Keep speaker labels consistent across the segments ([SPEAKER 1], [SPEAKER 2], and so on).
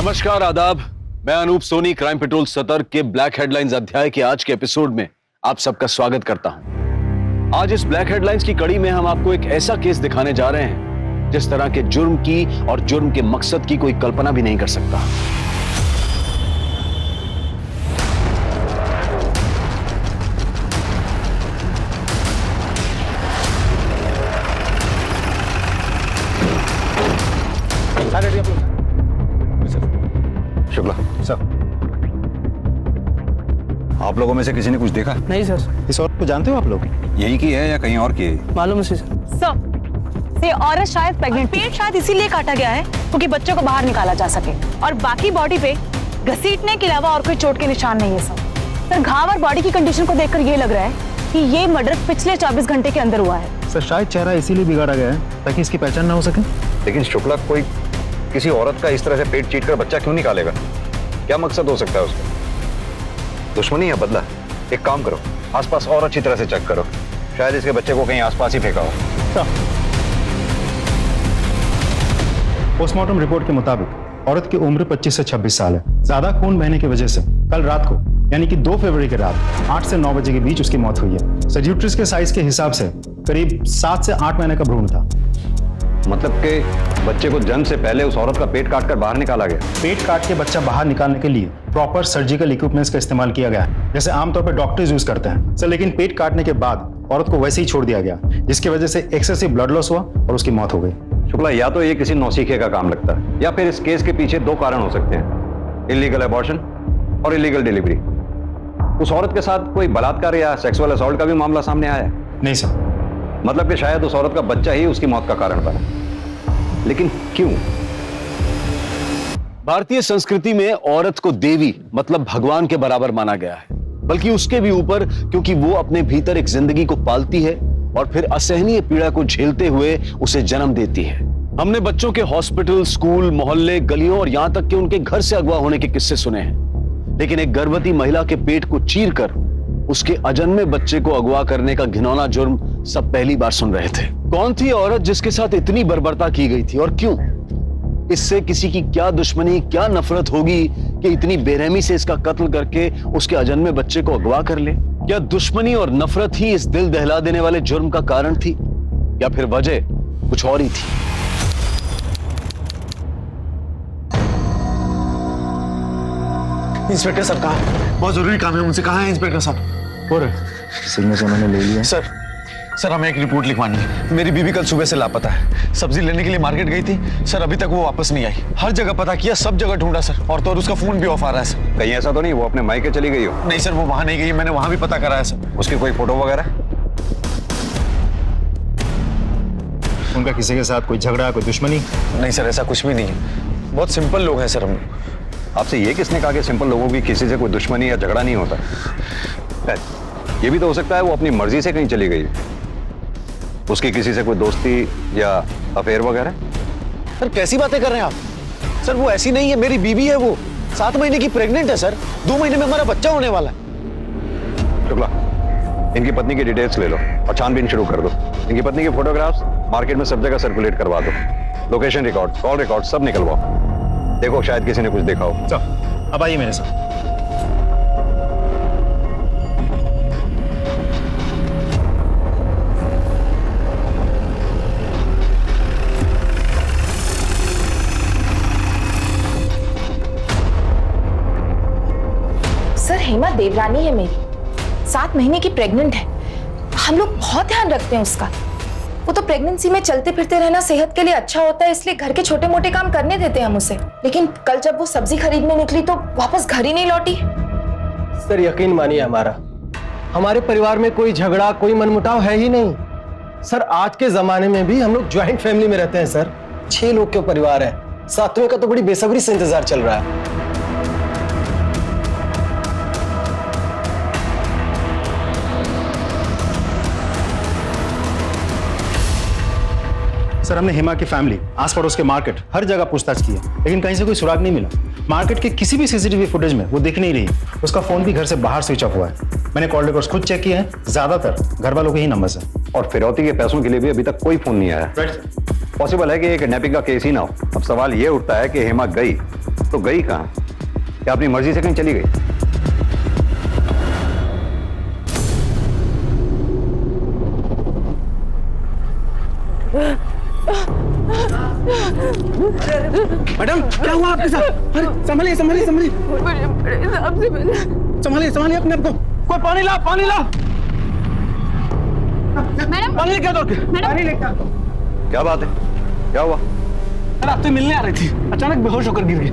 [SPEAKER 1] नमस्कार, आदाब। मैं अनूप सोनी क्राइम पेट्रोल सतर्क के ब्लैक हेडलाइंस अध्याय के आज के एपिसोड में आप सबका स्वागत करता हूं। आज इस ब्लैक हेडलाइंस की कड़ी में हम आपको एक ऐसा केस दिखाने जा रहे हैं जिस तरह के जुर्म की और जुर्म के मकसद की कोई कल्पना भी नहीं कर सकता।
[SPEAKER 2] शुक्ला
[SPEAKER 3] सर,
[SPEAKER 2] आप लोगों में से किसी ने कुछ देखा?
[SPEAKER 4] नहीं सर।
[SPEAKER 3] इस औरत को जानते हो आप लोग?
[SPEAKER 2] यही की है या कहीं और की है?
[SPEAKER 4] मालूम है सर।
[SPEAKER 5] सर, ये औरत शायद प्रेग्नेंट, पेट शायद इसीलिए काटा गया है क्योंकि बच्चों को बाहर निकाला जा सके, और बाकी बॉडी पे घसीटने के अलावा और कोई चोट के निशान नहीं है सर। घाव और बॉडी की कंडीशन को देखकर ये लग रहा है कि ये मर्डर पिछले 24 घंटे के अंदर हुआ है।
[SPEAKER 3] सर, शायद चेहरा इसीलिए बिगाड़ा गया है ताकि इसकी पहचान ना हो सके।
[SPEAKER 2] लेकिन शुक्ला, कोई किसी औरत का इस तरह से पेट चीट कर बच्चा क्यों निकालेगा? क्या मकसद हो सकता है उसका? दुश्मनी या बदला? एक काम करो, आसपास और अच्छी तरह से चेक करो, शायद इसके बच्चे को कहीं आसपास ही फेंका हो।
[SPEAKER 3] पोस्टमार्टम रिपोर्ट के मुताबिक औरत की उम्र 25 से 26 साल है। ज्यादा खून बहने की वजह से कल रात को यानी कि 2 फरवरी की रात 8 से 9 बजे के बीच उसकी मौत हुई है। सर, यूट्रस के साइज के हिसाब से करीब 7 से 8 महीने का भ्रूण था।
[SPEAKER 2] मतलब कि बच्चे को जन्म से पहले उस औरत का पेट काट कर बाहर निकाला गया?
[SPEAKER 3] पेट काट के बच्चा बाहर निकालने के लिए प्रॉपर सर्जिकल इक्विपमेंट्स का इस्तेमाल किया गया है, जैसे आमतौर पर डॉक्टर्स यूज करते हैं सर। लेकिन पेट काटने के बाद औरत को वैसे ही छोड़ दिया गया, जिसकी वजह से एक्सेसिव ब्लड लॉस हुआ और उसकी मौत हो गई।
[SPEAKER 2] शुक्ला, या तो ये किसी नौसीखे का काम लगता है या फिर इस केस के पीछे 2 कारण हो सकते हैं, इलीगल अबॉर्शन और इलीगल डिलीवरी। उस औरत के साथ कोई बलात्कार या सेक्सुअल असॉल्ट का भी मामला सामने आया है?
[SPEAKER 3] नहीं सर।
[SPEAKER 2] मतलब कि शायद उस औरत का बच्चा ही उसकी मौत का कारण बना। लेकिन क्यों?
[SPEAKER 1] भारतीय संस्कृति में औरत को देवी मतलब भगवान के बराबर माना गया है, बल्कि उसके भी ऊपर, क्योंकि वो अपने भीतर एक जिंदगी को पालती है और फिर असहनीय पीड़ा को झेलते हुए उसे जन्म देती है। हमने बच्चों के हॉस्पिटल, स्कूल, मोहल्ले, गलियों और यहां तक कि उनके घर से अगवा होने के किस्से सुने हैं, लेकिन एक गर्भवती महिला के पेट को चीरकर उसके अजन्मे बच्चे को अगवा करने का घिनौना जुर्म सब पहली बार सुन रहे थे। कौन थी औरत जिसके साथ इतनी बर्बरता की गई थी और क्यों? इससे किसी की क्या दुश्मनी, क्या नफरत होगी कि इतनी बेरहमी से इसका कत्ल करके उसके अजन्मे बच्चे को अगवा कर ले? क्या दुश्मनी और नफरत ही इस दिल दहला देने वाले जुर्म का कारण थी या फिर वजह कुछ और ही थी?
[SPEAKER 4] इंस्पेक्टर साहब कहाँ? बहुत जरूरी काम है उनसे। कहाँ है इंस्पेक्टर साहब?
[SPEAKER 3] और सिग्नेचर उन्होंने ले लिया।
[SPEAKER 4] सर हमें एक रिपोर्ट लिखवानी है। मेरी बीवी कल सुबह से लापता है। सब्जी लेने के लिए मार्केट गई थी सर, अभी तक वो वापस नहीं आई। हर जगह पता किया, सब जगह ढूंढा सर, और तो और उसका फोन भी ऑफ आ रहा है सर।
[SPEAKER 2] कहीं ऐसा तो नहीं वो अपने मायके चली गई हो?
[SPEAKER 4] नहीं सर, वो वहां नहीं गई, मैंने वहां भी पता करा है सर।
[SPEAKER 2] उसकी कोई फोटो वगैरह?
[SPEAKER 3] उनका किसी के साथ कोई झगड़ा, कोई दुश्मनी?
[SPEAKER 4] नहीं सर, ऐसा कुछ भी नहीं है। बहुत सिंपल लोग हैं सर हम।
[SPEAKER 2] आपसे ये किसने कहा कि सिंपल लोगों की किसी से कोई दुश्मनी या झगड़ा नहीं होता? ये भी तो हो सकता है वो अपनी मर्जी से कहीं चली गई, उसकी किसी से कोई दोस्ती या अफेयर वगैरह।
[SPEAKER 4] सर कैसी बातें कर रहे हैं आप? सर वो ऐसी नहीं है, मेरी बीवी है, वो 7 महीने की प्रेग्नेंट है सर। 2 महीने में हमारा बच्चा होने वाला है।
[SPEAKER 2] शुक्ला, इनकी पत्नी की डिटेल्स ले लो और छानबीन शुरू कर दो। इनकी पत्नी के फोटोग्राफ्स मार्केट में सब जगह सर्कुलेट करवा दो। लोकेशन रिकॉर्ड, कॉल रिकॉर्ड सब निकलवाओ। देखो शायद किसी ने कुछ देखा हो।
[SPEAKER 3] चलो अब आइए मेरे साथ।
[SPEAKER 5] सर, हेमा देवरानी है मेरी, 7 महीने की प्रेग्नेंट है। हम लोग बहुत ध्यान रखते हैं उसका। वो तो प्रेगनेंसी में चलते फिरते रहना सेहत के लिए अच्छा होता है, इसलिए घर के छोटे मोटे काम करने देते हैं हम उसे। लेकिन कल जब वो सब्जी खरीदने निकली तो वापस घर ही नहीं लौटी।
[SPEAKER 6] सर यकीन मानिए हमारे परिवार में कोई झगड़ा, कोई मनमुटाव है ही नहीं। सर आज के जमाने में भी हम लोग ज्वाइंट फैमिली में रहते हैं सर। 6 लोग के परिवार है। 7वें का तो बड़ी बेसब्री से इंतजार चल रहा है।
[SPEAKER 3] सर, हमने हेमा की फैमिली, आस पड़ोस के मार्केट, हर जगह पूछताछ की है, लेकिन कहीं से कोई सुराग नहीं मिला। मार्केट के किसी भी सीसीटीवी फुटेज में वो दिख नहीं रही। उसका फोन भी घर से बाहर स्विच ऑफ हुआ है। मैंने कॉल रिकॉर्ड्स खुद चेक किए हैं, ज्यादातर घर वालों के ही नंबर है।
[SPEAKER 2] और फिरौती के पैसों के लिए भी अभी तक कोई फोन नहीं आया। पॉसिबल है कि एक किडनैपिंग का केस ही ना हो। अब सवाल ये उठता है कि हेमा गई तो गई कहाँ? क्या अपनी मर्जी से कहीं चली गई?
[SPEAKER 6] मैडम क्या हुआ आपके साथ? अरे संभलिए संभलिए संभलिए संभलिए संभलिए अपने आप को। कोई पानी ला, पानी ला।
[SPEAKER 5] मैडम
[SPEAKER 6] पानी लेके आओ, पानी लेके आओ।
[SPEAKER 2] क्या बात है? क्या हुआ?
[SPEAKER 6] अरे आपसे मिलने आ रही थी, अचानक बेहोश होकर गिर गई।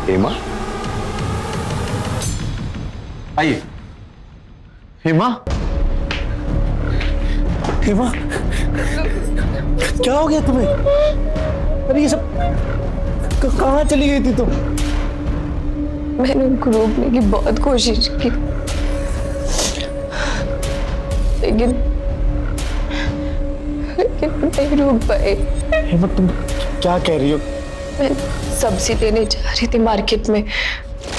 [SPEAKER 2] हेमा?
[SPEAKER 6] आइए।
[SPEAKER 4] हेमा,
[SPEAKER 6] हेमा क्या हो गया तुम्हें? अरे ये सब कहाँ चली गई थी तुम?
[SPEAKER 7] मैंने उनको रोकने की बहुत कोशिश की, लेकिन नहीं रोक पाए।
[SPEAKER 6] हेमा तुम क्या कह रही हो?
[SPEAKER 7] मैं सब्जी लेने जा रही थी मार्केट में,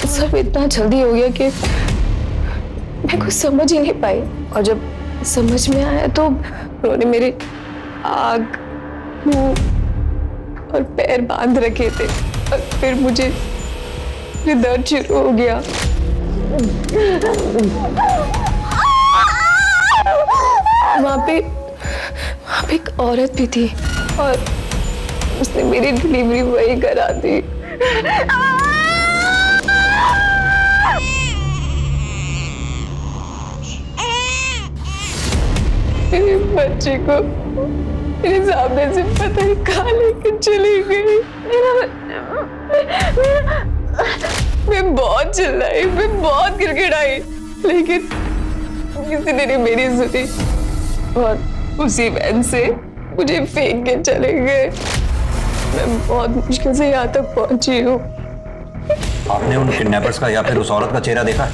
[SPEAKER 7] सब इतना जल्दी हो गया कि मैं कुछ समझ ही नहीं पाई, और जब समझ में आया तो उन्होंने मेरे आँख, मुंह और पैर बांध रखे थे, और फिर मुझे दर्द शुरू हो गया। वहाँ पे एक औरत भी थी, और उसने मेरी डिलीवरी वही करा दी। मेरे बच्चे को मेरे सामने से पता नहीं कहाँ लेकर चली गई। मैं बहुत चिल्लाई, मैं बहुत गिड़गिड़ाई, लेकिन किसी ने नहीं मेरी सुनी, और उसी वैन से मुझे फेंक के चले गए। मैं बहुत मुश्किल से यहाँ तक पहुंची हूँ।
[SPEAKER 2] आपने उन किडनैपर्स का या फिर उस औरत का चेहरा देखा,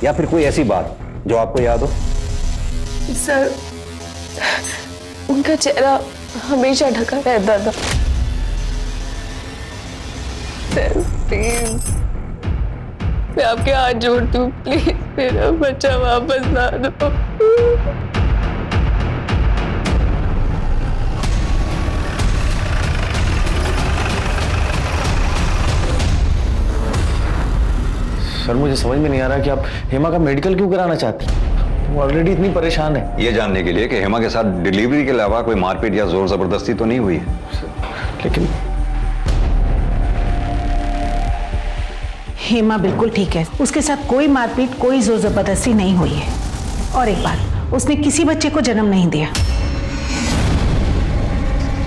[SPEAKER 2] या फिर कोई ऐसी बात जो आपको याद हो?
[SPEAKER 7] सर, उनका चेहरा हमेशा ढका रहता था। सर प्लीज, मैं आपके हाथ जोड़ती हूँ, प्लीज मेरा बच्चा वापस ला दो।
[SPEAKER 4] सर मुझे समझ में नहीं आ रहा कि आप हेमा का मेडिकल क्यों कराना चाहती हैं? वो ऑलरेडी इतनी परेशान है।
[SPEAKER 2] ये जानने के लिए कि हेमा के साथ डिलीवरी के अलावा कोई मारपीट या जोर जबरदस्ती तो नहीं हुई है।
[SPEAKER 4] लेकिन
[SPEAKER 8] हेमा बिल्कुल ठीक है, उसके साथ कोई मारपीट, कोई जोर जबरदस्ती नहीं हुई है। और एक बात, उसने किसी बच्चे को जन्म नहीं दिया,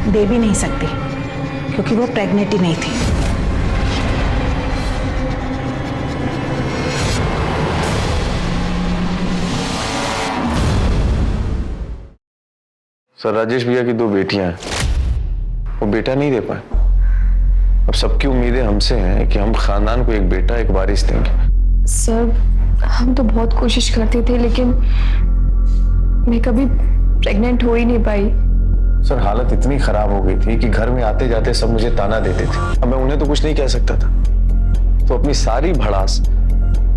[SPEAKER 8] दे भी नहीं सकती, क्योंकि वो प्रेग्नेंट ही नहीं थी।
[SPEAKER 4] सर राजेश भैया की 2 बेटियां हैं, वो बेटा नहीं दे पाए। अब सबकी उम्मीदें हमसे हैं कि हम खानदान को एक बेटा, एक वारिस देंगे।
[SPEAKER 7] सर, हम तो बहुत कोशिश करते थे, लेकिन मैं कभी प्रेग्नेंट हो ही नहीं पाई।
[SPEAKER 4] सर हालत इतनी खराब हो गई थी कि घर में आते जाते सब मुझे ताना देते थे। अब मैं उन्हें तो कुछ नहीं कह सकता था, तो अपनी सारी भड़ास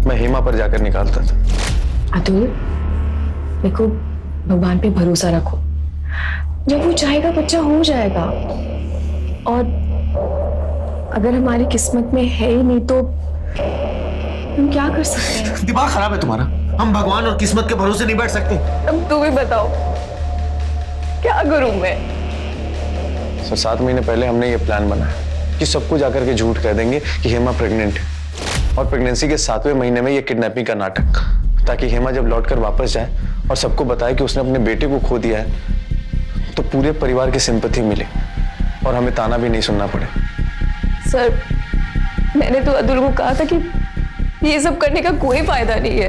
[SPEAKER 4] मैं हेमा पर जाकर निकालता था।
[SPEAKER 7] अतुल, देखो, भगवान पे भरोसा रखो, जब वो चाहेगा बच्चा हो जाएगा, और अगर हमारी किस्मत में है ही नहीं तो हम क्या कर सकते हैं?
[SPEAKER 6] दिमाग खराब है तुम्हारा, हम भगवान और किस्मत के भरोसे नहीं बैठ सकते।
[SPEAKER 7] अब तू भी बताओ, क्या करूं मैं?
[SPEAKER 4] सर 7 महीने पहले हमने ये प्लान बनाया कि सबको जाकर के झूठ कह देंगे कि हेमा प्रेग्नेंट है, और प्रेगनेंसी के 7वें महीने में ये किडनैपिंग का नाटक, ताकि हेमा जब लौटकर वापस जाए और सबको बताए कि उसने अपने बेटे को खो दिया है, तो पूरे परिवार की सिंपैथी मिले और हमें ताना भी नहीं सुनना पड़े।
[SPEAKER 7] सर, मैंने तो अतुल को कहा था कि ये सब करने का कोई फायदा नहीं है,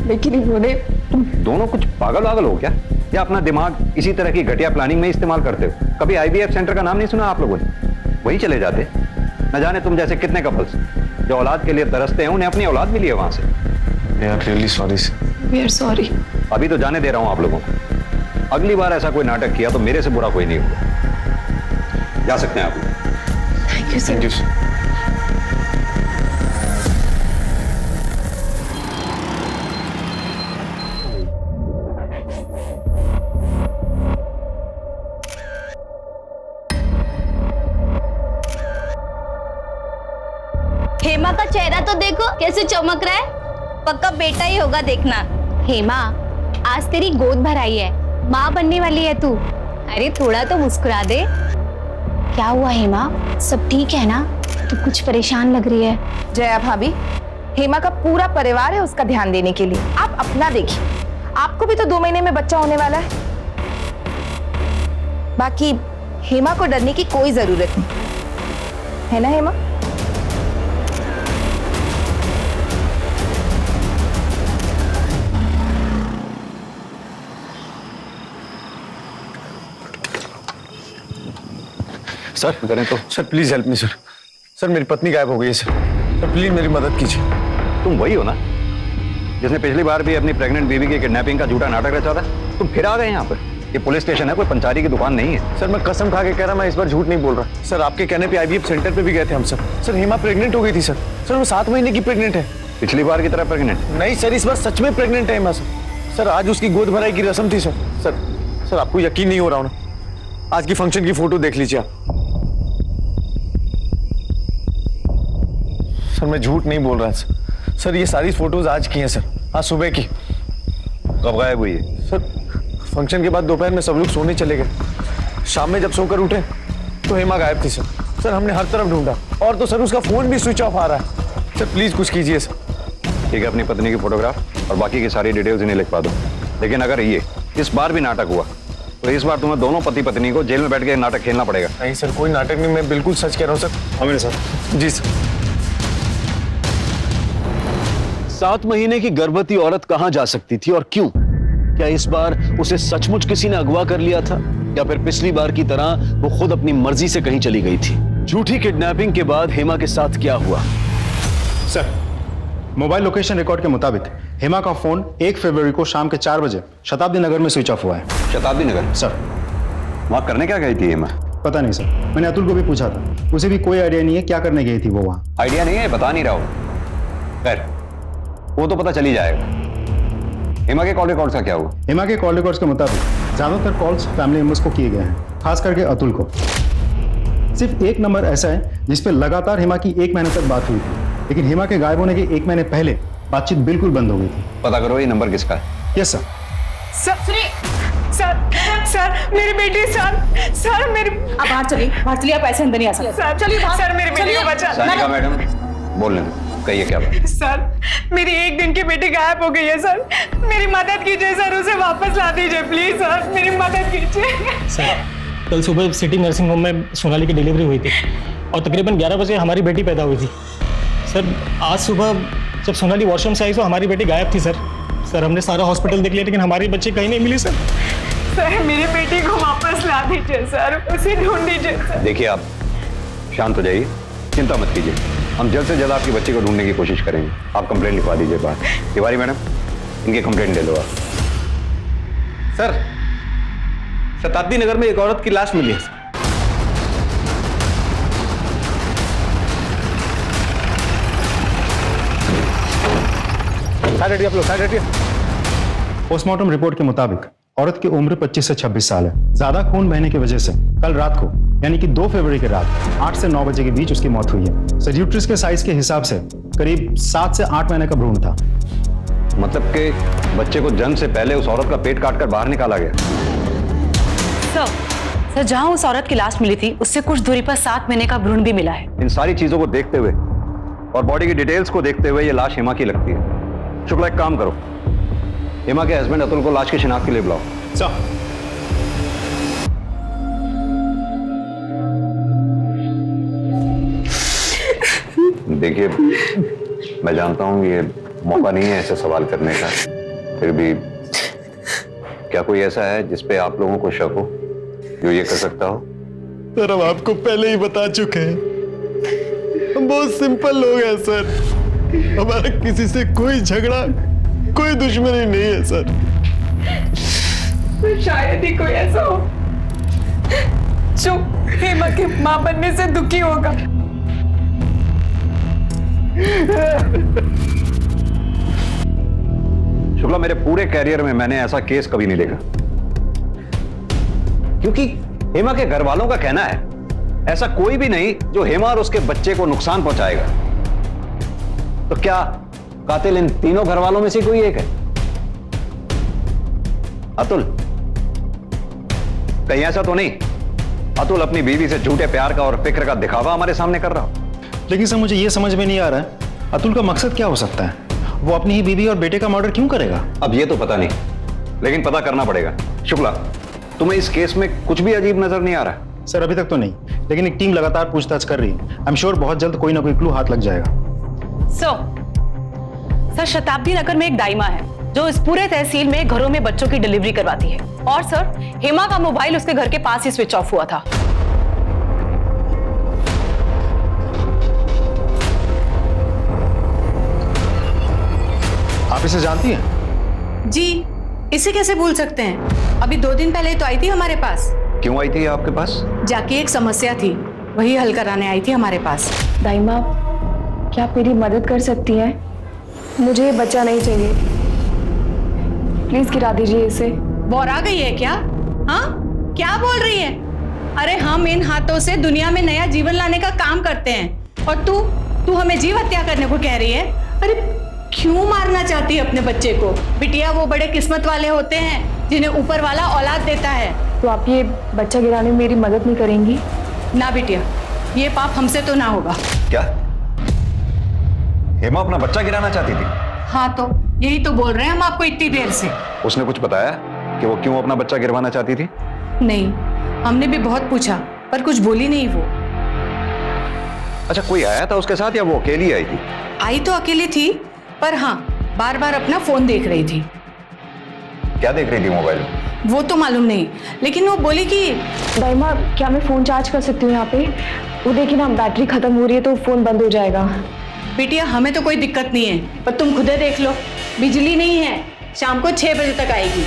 [SPEAKER 7] लेकिन इन्होंने।
[SPEAKER 2] तुम दोनों कुछ पागल वागल हो क्या, या अपना दिमाग इसी तरह की घटिया प्लानिंग में इस्तेमाल करते हो? कभी IVF सेंटर का नाम नहीं सुना आप लोगों ने? वही चले जाते। न जाने तुम जैसे कितने कपल्स जो औलाद के लिए तरसते हैं, उन्हें अपनी औलाद मिली है वहां से।
[SPEAKER 4] यार really sorry sir.
[SPEAKER 7] We are sorry.
[SPEAKER 2] अभी तो जाने दे रहा हूं आप लोगों को, अगली बार ऐसा कोई नाटक किया तो मेरे से बुरा कोई नहीं होगा। जा सकते हैं आप लोग।
[SPEAKER 7] Thank you sir.
[SPEAKER 4] Thank you sir.
[SPEAKER 9] Hema का चेहरा तो देखो कैसे चमक रहा है, पक्का बेटा ही होगा देखना। हेमा, आज तेरी गोद भराई है, माँ बनने वाली है तू। अरे थोड़ा तो मुस्कुरा दे। क्या हुआ हेमा, सब ठीक है ना? तू कुछ परेशान लग रही है।
[SPEAKER 10] जया भाभी, हेमा का पूरा परिवार है उसका ध्यान देने के लिए, आप अपना देखिए। आपको भी तो 2 महीने में बच्चा होने वाला है। बाकी हेमा को डरने की कोई जरूरत नहीं है ना हेमा?
[SPEAKER 4] सर करें तो sir please help me sir. Sir मेरी पत्नी गायब हो गई है सर। सर प्लीज मेरी मदद कीजिए।
[SPEAKER 2] तुम वही हो ना जिसने पिछली बार भी अपनी प्रेग्नेंट बीवी की किडनैपिंग का झूठा नाटक रचा था? तुम फिर आ गए यहाँ पर। ये पुलिस स्टेशन है, कोई पंचारी की दुकान नहीं है।
[SPEAKER 4] सर मैं कसम खा के कह रहा, मैं इस बार झूठ नहीं बोल रहा। सर आपके कहने पे IVF सेंटर पे भी गए थे हम सर। सर हेमा प्रेग्नेंट हो गई थी सर। सर वो 7 महीने की प्रेग्नेंट है।
[SPEAKER 2] पिछली बार की तरह प्रेग्नेंट?
[SPEAKER 4] नहीं सर, इस बार सच में प्रेग्नेंट है हेमा सर। सर आज उसकी गोद भराई की रस्म थी सर। सर आपको यकीन नहीं हो रहा हो ना? आज की फंक्शन की फोटो देख लीजिए आप। सर मैं झूठ नहीं बोल रहा सर। सर ये सारी फोटोज आज की हैं सर, आज सुबह की।
[SPEAKER 2] कब गायब हुई है?
[SPEAKER 4] सर फंक्शन के बाद दोपहर में सब लोग सोने चले गए। शाम में जब सोकर उठे तो हेमा गायब थी सर। सर हमने हर तरफ ढूंढा, और तो सर उसका फोन भी स्विच ऑफ आ रहा है। सर प्लीज कुछ कीजिए सर।
[SPEAKER 2] ठीक है, अपनी पत्नी की फोटोग्राफ और बाकी की सारी डिटेल्स इन्हें लिखवा दो। लेकिन अगर ये इस बार भी नाटक हुआ तो इस बार तुम्हें दोनों पति पत्नी को जेल में बैठ के नाटक खेलना पड़ेगा।
[SPEAKER 4] नहीं सर, कोई नाटक नहीं, मैं बिल्कुल सच कह रहा हूँ सर।
[SPEAKER 3] हाँ मेरे साथ।
[SPEAKER 4] जी सर।
[SPEAKER 1] 7 महीने की गर्भवती औरत कहां जा सकती थी और क्यों? क्या इस बार उसे सचमुच किसी ने अगवा कर लिया था, या फिर पिछली बार की तरह वो खुद अपनी मर्जी से कहीं चली गई थी? झूठी किडनैपिंग के बाद हेमा के साथ क्या हुआ?
[SPEAKER 3] सर मोबाइल लोकेशन रिकॉर्ड के मुताबिक हेमा का फोन 1 फरवरी को शाम के 4 बजे शताब्दी नगर में स्विच ऑफ हुआ है।
[SPEAKER 2] शताब्दी नगर?
[SPEAKER 3] सर
[SPEAKER 2] वहां करने क्या गई थी हेमा?
[SPEAKER 3] पता नहीं सर, मैंने अतुल को भी पूछा था, उसे भी कोई आइडिया नहीं है क्या करने गई थी वो वहां।
[SPEAKER 2] आइडिया नहीं है, बता नहीं रहा हूं। खैर वो तो पता चली जाएगा। हेमा के कॉल रिकॉर्ड्स का क्या हुआ?
[SPEAKER 3] हेमा के कॉल रिकॉर्ड्स के मुताबिक ज्यादातर कॉल्स फैमिली मेंबर्स को किए गए हैं, खास करके अतुल को। सिर्फ एक नंबर ऐसा है जिस पे लगातार हेमा की 1 महीने तक बात हुई थी, लेकिन हेमा के गायब होने के 1 महीने पहले बातचीत बिल्कुल बंद हो गई थी।
[SPEAKER 2] पता करो ये नंबर किसका है।
[SPEAKER 3] Yes sir.
[SPEAKER 10] सर मेरी बेटी, सर मेरी।
[SPEAKER 5] आप बाहर चलिए, आप ऐसे अंदर नहीं आ सकते।
[SPEAKER 10] चलिए सर, मेरी बेटी को बचा।
[SPEAKER 2] सानिका मैडम बोलने दो, कहिए क्या बात?
[SPEAKER 10] सर मेरी 1 दिन की बेटी गायब हो गई है सर, मेरी मदद कीजिए सर, उसे वापस ला दीजिए प्लीज सर, मेरी मदद कीजिए।
[SPEAKER 11] सर कल सुबह सिटी नर्सिंग होम में सोनाली की डिलीवरी हुई थी और तकरीबन 11 बजे हमारी बेटी पैदा हुई थी। सर आज सुबह जब सोनाली वॉशरूम से आई तो हमारी बेटी गायब थी सर। हमने सारा हॉस्पिटल देख लिया लेकिन हमारी बच्ची कहीं नहीं मिली सर।
[SPEAKER 10] सर मेरी बेटी को वापस ला दीजिए सर, उसे ढूंढ दीजिए सर।
[SPEAKER 2] देखिए आप शांत हो जाइए, चिंता मत कीजिए, हम जल्द से जल्द आपकी बच्ची को ढूंढने की कोशिश करेंगे। आप कंप्लेंट लिखवा दीजिए बाहर। तिवारी मैडम इनकी कंप्लेंट ले लो आप।
[SPEAKER 6] सर शताब्दी नगर में एक औरत की लाश मिली है।
[SPEAKER 3] पोस्टमार्टम रिपोर्ट के मुताबिक औरत की उम्र 25 से 26 साल है। ज्यादा खून बहने की वजह से कल रात को यानी कि 2 फरवरी की रात 8 से 9 बजे के बीच उसकी मौत हुई है। सर यूट्रस के साइज के हिसाब से करीब 7 से 8 महीने का भ्रूण था।
[SPEAKER 2] मतलब कि बच्चे को जन्म से पहले उस औरत का पेट काटकर बाहर निकाला गया।
[SPEAKER 5] सर जहां उस औरत की लाश मिली थी उससे कुछ दूरी पर 7 महीने का भ्रूण भी मिला है।
[SPEAKER 2] इन सारी चीजों को देखते हुए और बॉडी की डिटेल्स को देखते हुए ये लाश हेमा की लगती है। शुक्ला एक काम करो, हेमा के हस्बैंड अतुल को लाश की शिनाख्त के लिए बुलाओ।
[SPEAKER 3] सर
[SPEAKER 2] देखिए मैं जानता हूं ये मौका नहीं है ऐसे सवाल करने का, फिर भी क्या कोई ऐसा है जिसपे आप लोगों को शक हो, जो ये कर सकता हो?
[SPEAKER 3] सर हम आपको पहले ही बता चुके हैं, हम बहुत सिंपल लोग हैं सर, हमारा किसी से कोई झगड़ा कोई दुश्मनी नहीं है सर।
[SPEAKER 10] शायद ही कोई ऐसा हो जो हेमा के मां बनने से दुखी होगा।
[SPEAKER 2] शुक्ला मेरे पूरे कैरियर में मैंने ऐसा केस कभी नहीं देखा, क्योंकि हेमा के घर वालों का कहना है ऐसा कोई भी नहीं जो हेमा और उसके बच्चे को नुकसान पहुंचाएगा। तो क्या कातिल इन तीनों घर वालों में से कोई एक है? अतुल, कहीं ऐसा तो नहीं अतुल अपनी बीवी से झूठे प्यार का और फिक्र का दिखावा हमारे सामने कर रहा हो?
[SPEAKER 3] लेकिन सर मुझे ये समझ में नहीं आ रहा है अतुल का मकसद क्या हो सकता है? वो अपनी ही बीवी और बेटे का मर्डर क्यों करेगा?
[SPEAKER 2] अब ये तो पता नहीं, लेकिन पता करना पड़ेगा। शुक्ला, तुम्हें इस केस में कुछ भी अजीब नजर नहीं आ रहा?
[SPEAKER 3] सर अभी तक तो नहीं, लेकिन एक टीम लगातार पूछताछ कर रही है। आई एम श्योर बहुत जल्द कोई ना कोई क्लू हाथ लग जाएगा।
[SPEAKER 5] सर शताब्दी नगर में एक दाइमा है जो इस पूरे तहसील में घरों में बच्चों की डिलीवरी करवाती है। और सर हेमा का मोबाइल उसके घर के पास ही स्विच ऑफ हुआ था।
[SPEAKER 3] आप इसे जानती हैं?
[SPEAKER 8] जी, इसे कैसे भूल सकते हैं? अभी 2 दिन पहले तो आई थी हमारे पास।
[SPEAKER 2] क्यों आई थी आपके पास?
[SPEAKER 8] जाके एक समस्या थी, वही हल कराने आई थी हमारे पास।
[SPEAKER 7] दाइमा, क्या आप मेरी मदद कर सकती हैं? मुझे ये बच्चा नहीं चाहिए, प्लीज गिरा दीजिए इसे।
[SPEAKER 8] बौरा गई है क्या? हाँ, क्या बोल रही है? अरे हम इन हाथों से दुनिया में नया जीवन लाने का काम करते हैं और तू हमें जीव हत्या करने को कह रही है? अरे क्यों मारना चाहती है अपने बच्चे को? बिटिया, वो बड़े किस्मत वाले होते हैं जिन्हें ऊपर वाला औलाद देता है।
[SPEAKER 7] तो आप ये बच्चा गिराने में मेरी मदद नहीं करेंगी?
[SPEAKER 8] ना बिटिया, ये पाप हमसे तो ना होगा।
[SPEAKER 2] क्या हेमा अपना बच्चा गिराना चाहती थी?
[SPEAKER 8] हाँ, तो यही तो बोल रहे हैं हम आपको इतनी देर से।
[SPEAKER 2] उसने कुछ बताया कि वो क्यों अपना बच्चा गिरवाना चाहती थी?
[SPEAKER 8] नहीं, हमने भी बहुत पूछा पर कुछ बोली नहीं वो।
[SPEAKER 2] अच्छा, कोई आया था उसके साथ या वो अकेली आई थी?
[SPEAKER 8] आई तो अकेली थी, पर हाँ बार बार अपना फोन देख रही थी।
[SPEAKER 2] क्या देख रही थी मोबाइल में?
[SPEAKER 8] वो तो मालूम नहीं, लेकिन वो बोली कि
[SPEAKER 7] दाइमा, क्या मैं फोन चार्ज कर सकती हूँ यहाँ पे? वो देखिए ना, बैटरी खत्म हो रही है तो फोन बंद हो जाएगा।
[SPEAKER 8] बिटिया, हमें तो कोई दिक्कत नहीं है, पर तुम खुद देख लो, बिजली नहीं है, शाम को 6 बजे तक आएगी।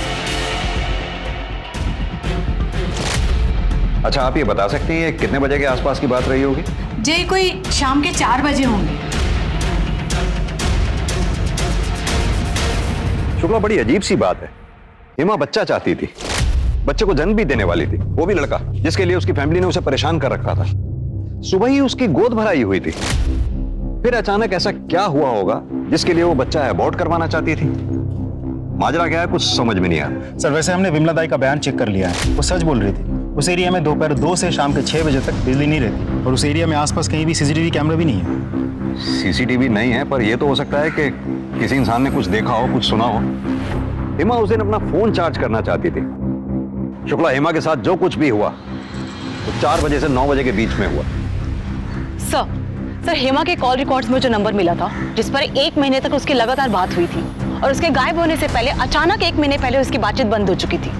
[SPEAKER 2] अच्छा, आप ये बता सकती हैं कितने बजे के आसपास की बात रही होगी?
[SPEAKER 8] जी, कोई शाम के 4 बजे होंगे।
[SPEAKER 2] शुक्ला, बड़ी अजीब सी बात है। हेमा बच्चा चाहती थी, बच्चे को जन्म भी देने वाली थी, वो भी लड़का जिसके लिए उसकी फैमिली ने उसे परेशान कर रखा था। सुबह ही उसकी गोद भराई हुई थी, फिर अचानक ऐसा क्या हुआ होगा जिसके लिए वो बच्चा अबॉर्ट करवाना चाहती थी? माजरा क्या है, कुछ समझ में नहीं आ रहा।
[SPEAKER 3] सर वैसे हमने विमला दाई का बयान चेक कर लिया है, वो सच बोल रही थी। उस एरिया में दोपहर 2 से शाम के 6 बजे तक बिजली नहीं रहती और उस एरिया में आसपास कहीं भी सीसीटीवी कैमरा भी नहीं है।
[SPEAKER 2] सीसीटीवी नहीं है, पर यह तो हो सकता है कि किसी इंसान ने कुछ देखा हो, कुछ सुना हो। हेमा उस दिन अपना फोन चार्ज करना चाहती थी। शुक्ला, हेमा के साथ जो कुछ भी हुआ वो 4 बजे से 9 बजे के बीच में हुआ।
[SPEAKER 5] सर हेमा के कॉल रिकॉर्ड्स में जो नंबर मिला था जिस पर 1 महीने तक उसकी लगातार बात हुई थी और उसके गायब होने से पहले अचानक 1 महीने पहले उसकी बातचीत बंद हो चुकी थी,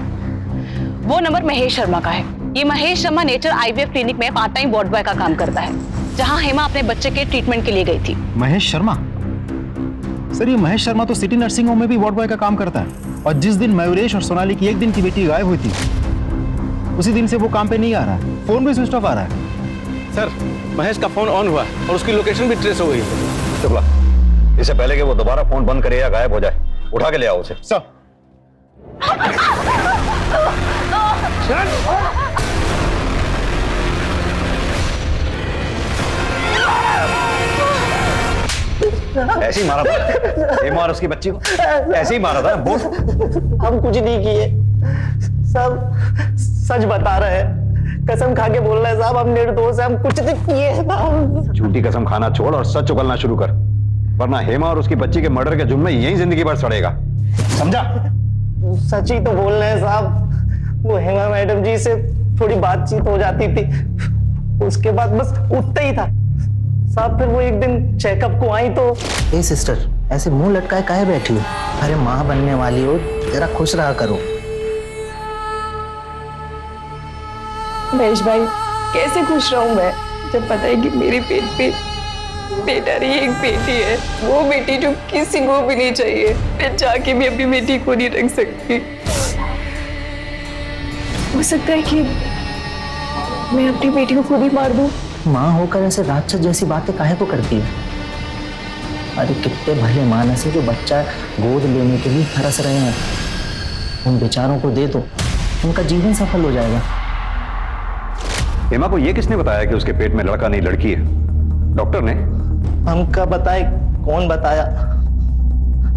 [SPEAKER 5] वो नंबर महेश शर्मा का है। ये Mahesh Sharma nature IVF clinic में पार्ट टाइम वार्ड बॉय का काम करता है, जहां हेमा अपने बच्चे के ट्रीटमेंट के लिए गई थी।
[SPEAKER 3] महेश शर्मा? सर ये महेश शर्मा तो सिटी नर्सिंग होम में भी वार्ड बॉय का काम करता है और जिस दिन मयूरेश और सोनाली की 1 दिन की बेटी गायब हुई थी उसी दिन से वो काम पे नहीं आ रहा है, फोन भी स्विच ऑफ आ रहा है।
[SPEAKER 11] सर महेश का फोन ऑन हुआ और उसकी लोकेशन भी ट्रेस हो गई।
[SPEAKER 2] शुक्ला, इससे पहले कि वो दोबारा फोन बंद करे या गायब हो जाए, उठा के ले आओ उसे।
[SPEAKER 3] सर
[SPEAKER 2] ऐसे ही मारा था हेमा और उसकी बच्ची को? ऐसे ही मारा था? बोल।
[SPEAKER 6] हम कुछ नहीं किए, सब सच बता रहे हैं, कसम खा के बोल रहे हैं साहब, हम निर्दोष हैं, हम कुछ नहीं किए।
[SPEAKER 2] झूठी कसम खाना छोड़ और सच उगलना शुरू कर, वरना हेमा और उसकी बच्ची के मर्डर के जुर्म में यही जिंदगी भर सड़ेगा, समझा?
[SPEAKER 6] सच ही तो बोल रहे हैं साहब, वो हेमा मैडम जी से थोड़ी बातचीत हो जाती थी, उसके बाद बस उठता ही था साहब। फिर वो एक दिन चेकअप को आई तो।
[SPEAKER 12] ए सिस्टर, ऐसे मुंह लटकाए काहे बैठी हो? अरे माँ बनने वाली हो, जरा खुश रहा करो।
[SPEAKER 7] महेश भाई, कैसे खुश रहूं मैं जब पता है कि मेरे पेट पे बेटा नहीं एक बेटी है, वो बेटी जो किसी को भी नहीं चाहिए। मैं जाके भी अपनी बेटी को नहीं रख सकती। हो सकता है कि मैं अपनी बेटी को खुद ही मार दूं।
[SPEAKER 12] माँ होकर ऐसे राक्षस जैसी बातें काहे को करती है? अरे कितने भले मानस है जो बच्चा गोद लेने के लिए तरस रहे हैं, उन बेचारों को दे दो, उनका जीवन सफल हो जाएगा।
[SPEAKER 2] हेमा को यह किसने बताया कि उसके पेट में लड़का नहीं लड़की है? डॉक्टर ने?
[SPEAKER 12] हमका बताए कौन बताया?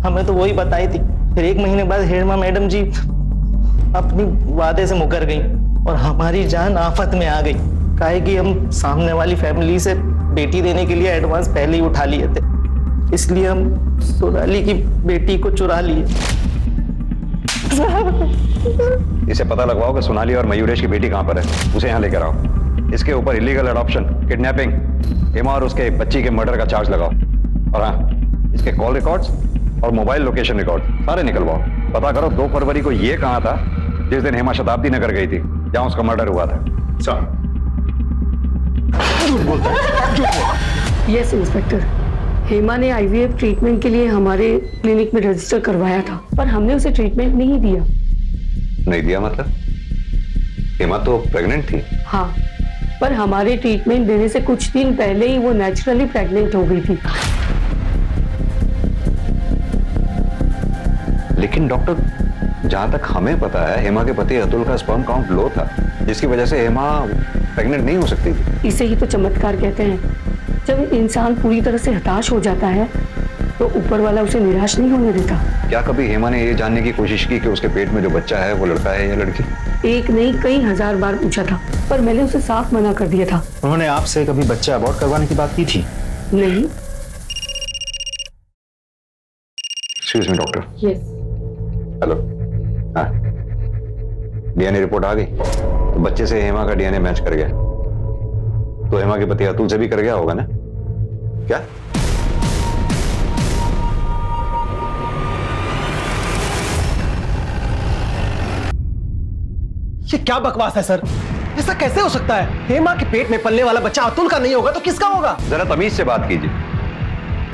[SPEAKER 12] हमें तो वही बताई थी। फिर 1 महीने बाद हेमा मैडम जी अपनी वादे से मुकर गई और हमारी जान आफत में आ गई। काहे कि हम सामने वाली फैमिली से बेटी देने के लिए एडवांस पहले ही उठा लिए थे, इसलिए हम सोनाली की बेटी को चुरा लिए।
[SPEAKER 2] इसे पता लगवाओ कि सोनाली और मयूरेश की बेटी कहां पर है, उसे यहां लेकर आओ। इसके ऊपर इलीगल अडॉप्शन, किडनैपिंग, हेमा और उसके बच्ची के मर्डर का चार्ज लगाओ। और हाँ, इसके कॉल रिकॉर्ड्स और मोबाइल लोकेशन रिकॉर्ड सारे निकलवाओ। पता करो 2 फरवरी को ये कहां था जिस दिन हेमा शताब्दी नगर गई थी, जहां उसका मर्डर हुआ था। सर
[SPEAKER 10] यस इंस्पेक्टर, हेमा ने आईवीएफ ट्रीटमेंट के लिए हमारे क्लिनिक में रजिस्टर करवाया था, पर हमने उसे ट्रीटमेंट नहीं दिया।
[SPEAKER 2] नहीं दिया मतलब? हेमा तो प्रेग्नेंट थी।
[SPEAKER 10] हाँ, पर हमारे ट्रीटमेंट देने से कुछ दिन पहले ही वो नेचुरली प्रेग्नेंट हो गई थी।
[SPEAKER 2] लेकिन डॉक्टर, जहां तक हमें पता है हेमा के पति अतुल का स्पर्म काउंट लो था, जिसकी वजह से हेमा प्रेग्नेंट नहीं हो सकती थी।
[SPEAKER 10] इसे ही तो चमत्कार कहते हैं। जब इंसान पूरी तरह से हताश हो जाता है तो ऊपर वाला उसे निराश नहीं होने देता।
[SPEAKER 2] क्या कभी हेमा ने ये जानने की कोशिश की कि उसके पेट में जो बच्चा है वो लड़का है या लड़की?
[SPEAKER 10] एक नहीं कई हजार बार पूछा था, पर मैंने उसे साफ मना कर दिया था।
[SPEAKER 3] उन्होंने आपसे कभी बच्चा अबॉर्ट करवाने की बात की थी?
[SPEAKER 10] नहीं।
[SPEAKER 2] Excuse me doctor.
[SPEAKER 10] Yes.
[SPEAKER 2] Hello. हाँ, डीएनए रिपोर्ट आ गई। तो बच्चे से हेमा का डीएनए मैच कर गया, तो हेमा के पति अतुल से भी कर गया होगा ना? क्या?
[SPEAKER 6] ये क्या बकवास है सर? ऐसा कैसे हो सकता है? हेमा के पेट में पलने वाला बच्चा अतुल का नहीं होगा तो किसका होगा?
[SPEAKER 2] जरा तमीज से बात कीजिए।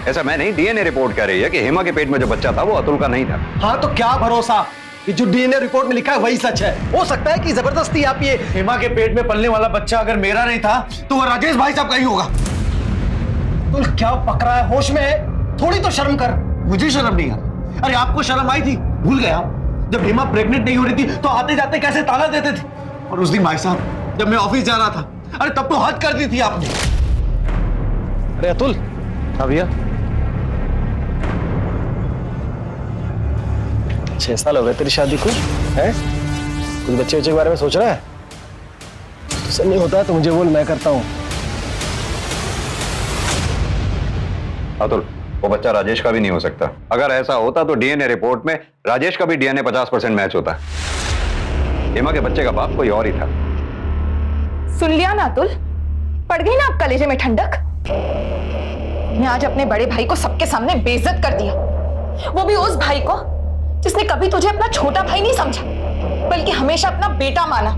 [SPEAKER 2] ऐसा मैं नहीं, डीएनए रिपोर्ट कह रही है कि हेमा के पेट में जो बच्चा था वो अतुल का नहीं था।
[SPEAKER 6] हाँ तो क्या भरोसा कि जो डीएनए रिपोर्ट में लिखा है वही सच है? हो सकता है कि जबरदस्ती आप ये हेमा के पेट में पलने वाला बच्चा अगर मेरा नहीं था तो वो राजेश भाई साहब का ही होगा। तो क्या पक रहा है? होश में है? थोड़ी तो शर्म कर। मुझे शर्म नहीं आई। अरे आपको शर्म आई थी? भूल गया जब हेमा प्रेग्नेंट नहीं हो रही थी तो आते जाते कैसे ताला देते थे? और उस दिन भाई साहब जब मैं ऑफिस जा रहा था, अरे तब तो हद कर दी थी आपने।
[SPEAKER 3] अरे अतुल, हाँ भैया। 6 साल हो गए तेरी शादी को, है? कुछ बच्चे के बारे में सोच रहा है? तुझसे नहीं होता तो मुझे बोल, मैं करता हूँ।
[SPEAKER 2] अतुल, वो बच्चा राजेश का भी नहीं हो सकता। अगर ऐसा होता तो डीएनए रिपोर्ट में राजेश का भी डीएनए 50% मैच होता। हेमा के बच्चे का बाप कोई और ही था।
[SPEAKER 7] सुन लिया ना अतुल? पड़ गई ना आप कलेजे में ठंडक? मैं आज अपने बड़े भाई को सबके सामने बेइज्जत कर दिया, वो भी उस भाई को जिसने कभी तुझे अपना छोटा भाई नहीं समझा बल्कि हमेशा अपना बेटा माना।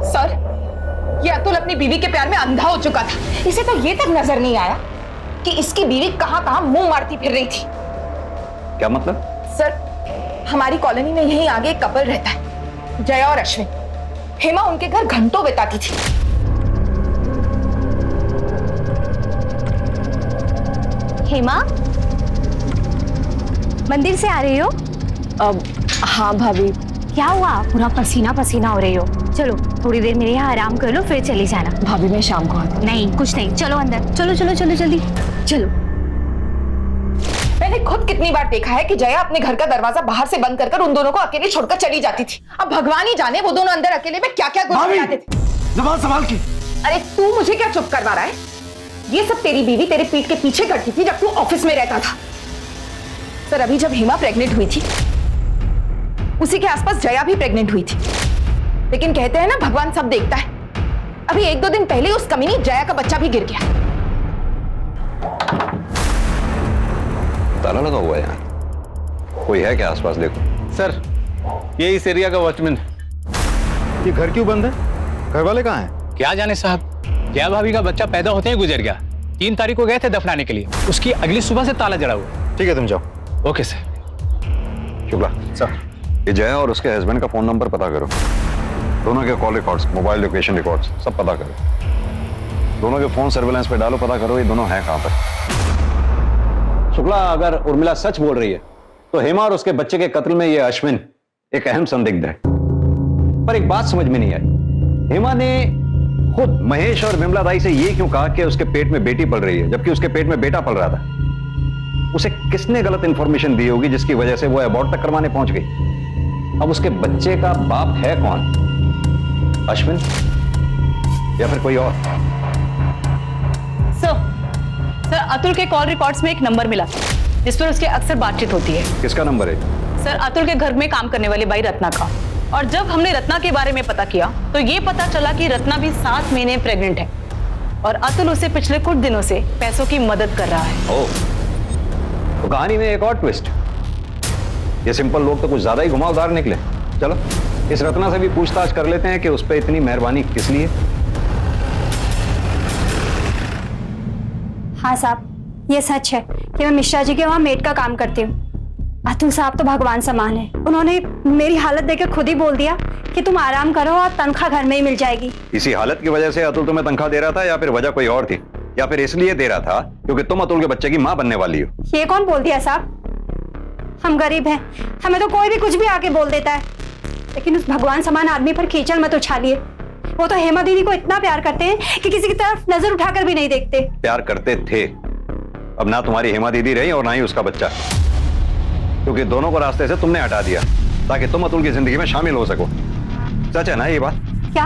[SPEAKER 7] सर, ये अतुल अपनी बीवी के प्यार में अंधा हो चुका था। इसे तो ये तक नजर नहीं आया कि इसकी बीवी कहां कहां मुंह मारती फिर रही थी।
[SPEAKER 2] क्या मतलब?
[SPEAKER 7] सर, हमारी कॉलोनी में यहीं आगे एक कपल रहता है, जया और अश्विन। हेमा उनके घर घंटों बिताती थी।
[SPEAKER 9] हेमा, मंदिर से आ रही हो?
[SPEAKER 10] हाँ भाभी।
[SPEAKER 9] क्या हुआ? पूरा पसीना पसीना हो रही हो। चलो थोड़ी देर मेरे यहाँ आराम कर लो, फिर चली जाना।
[SPEAKER 10] भाभी मैं शाम को आती हूँ।
[SPEAKER 9] नहीं, कुछ नहीं, चलो अंदर। चलो चलो चलो जल्दी चलो।
[SPEAKER 7] मैंने खुद कितनी बार देखा है कि जया अपने घर का दरवाजा बाहर से बंद कर उन दोनों को अकेले छोड़कर चली जाती थी। अब भगवान ही जाने वो दोनों अंदर अकेले में क्या क्या गुजराते थे।
[SPEAKER 6] ज़बान संभाल के।
[SPEAKER 7] अरे तू मुझे क्या चुप करवा रहा है? ये सब तेरी बीवी तेरे पीठ के पीछे करती थी जब तू ऑफिस में रहता था। सर, अभी जब हेमा प्रेग्नेंट हुई थी उसी के आसपास जया भी प्रेग्नेंट हुई थी, लेकिन कहते हैं ना भगवान सब देखता है। अभी 1-2 दिन पहले उस कमीनी जया का बच्चा भी गिर गया।
[SPEAKER 2] ताला लगा हुआ है यहाँ, कोई है क्या आसपास? देखो
[SPEAKER 3] सर, ये इस एरिया का वॉचमैन है। ये घर क्यों बंद है? घर वाले कहाँ हैं?
[SPEAKER 11] क्या जाने साहब, जया भाभी का बच्चा पैदा होते ही गुजर गया। 3 तारीख को गए थे दफनाने के लिए, उसकी अगली सुबह से ताला जड़ा हुआ।
[SPEAKER 3] ठीक है, तुम जाओ।
[SPEAKER 11] Okay sir.
[SPEAKER 2] शुक्ला सर, ये जया और उसके हस्बैंड का फोन नंबर पता करो। दोनों के call records, mobile location records सब पता करो। दोनों के फोन सर्विलेंस पे डालो, पता करो ये दोनों हैं कहां पर। शुक्ला, अगर उर्मिला सच बोल रही है तो हेमा और उसके बच्चे के कत्ल में ये अश्विन एक अहम संदिग्ध है। पर एक बात समझ में नहीं आई, हेमा ने खुद महेश और विमला दाई से ये क्यों कहा कि उसके पेट में बेटी पल रही है, जबकि उसके पेट में बेटा पल रहा था? उसे किसने गलत इंफॉर्मेशन दी होगी जिसकी वजह से वो अबॉर्ट तक करवाने पहुंच गई? अब उसके बच्चे का बाप है कौन? अश्विन या फिर कोई और?
[SPEAKER 5] सर अतुल के कॉल रिकॉर्ड्स में एक नंबर मिला जिस पर उसकी अक्सर बातचीत होती है।
[SPEAKER 2] किसका नंबर है?
[SPEAKER 5] सर अतुल के घर में काम करने वाली बाई रत्ना का। और जब हमने रत्ना के बारे में पता किया तो ये पता चला कि रत्ना भी 7 महीने प्रेग्नेंट है और अतुल उसे पिछले कुछ दिनों से पैसों की मदद कर रहा है।
[SPEAKER 2] ओह, तो कहानी में एक और ट्विस्ट। ये सिंपल लोग तो कुछ ज्यादा ही घुमावदार निकले। चलो इस रत्ना से भी पूछताछ कर लेते हैं कि उस पर इतनी मेहरबानी किस लिए।
[SPEAKER 9] हाँ साहब, ये सच है कि मैं मिश्रा जी के वहाँ मेड का काम करती हूँ। अतुल साहब तो भगवान समान है। उन्होंने मेरी हालत देखकर खुद ही बोल दिया कि तुम आराम करो और तनख्वाह घर में ही मिल जाएगी।
[SPEAKER 2] इसी हालत की वजह से अतुल तुम्हें तनख्वाह दे रहा था या फिर वजह कोई और थी? या फिर इसलिए दे रहा था क्योंकि तुम अतुल के बच्चे की मां बनने वाली हो?
[SPEAKER 9] ये कौन बोल दिया साहब? हम गरीब हैं, हमें तो कोई भी कुछ भी आके बोल देता है। लेकिन उस भगवान समान आदमी पर कीचड़ मत उछालिए। वो तो हेमा दीदी को इतना प्यार करते हैं कि किसी की तरफ नजर उठाकर भी नहीं देखते।
[SPEAKER 2] प्यार करते थे। अब ना तुम्हारी हेमा दीदी रही और ना ही उसका बच्चा, क्योंकि दोनों को रास्ते से तुमने हटा दिया ताकि तुम अतुल की जिंदगी में शामिल हो सको। सच है ना ये बात?
[SPEAKER 9] क्या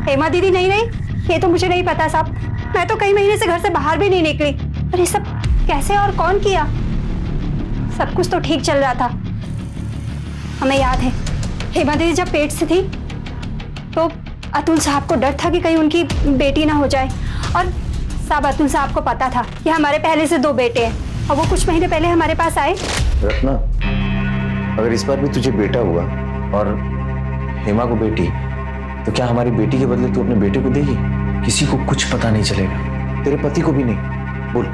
[SPEAKER 9] हेमा दीदी नहीं रही? ये तो मुझे नहीं पता साहब। मैं तो कई महीने से घर से बाहर भी नहीं निकली। पर ये सब कैसे और कौन किया? सब कुछ तो ठीक चल रहा था। हमें याद है हेमा दीदी जब पेट से थी तो अतुल साहब को डर था कि कहीं उनकी बेटी ना हो जाए। और साहब अतुल साहब को पता था कि हमारे पहले से 2 बेटे हैं और वो कुछ महीने पहले हमारे पास आए।
[SPEAKER 4] रत्ना, अगर इस बार भी तुझे बेटा हुआ और हेमा को बेटी, तो क्या हमारी बेटी के बदले तू अपने बेटे को देगी? किसी को कुछ पता नहीं चलेगा, तेरे पति को भी नहीं। बोल,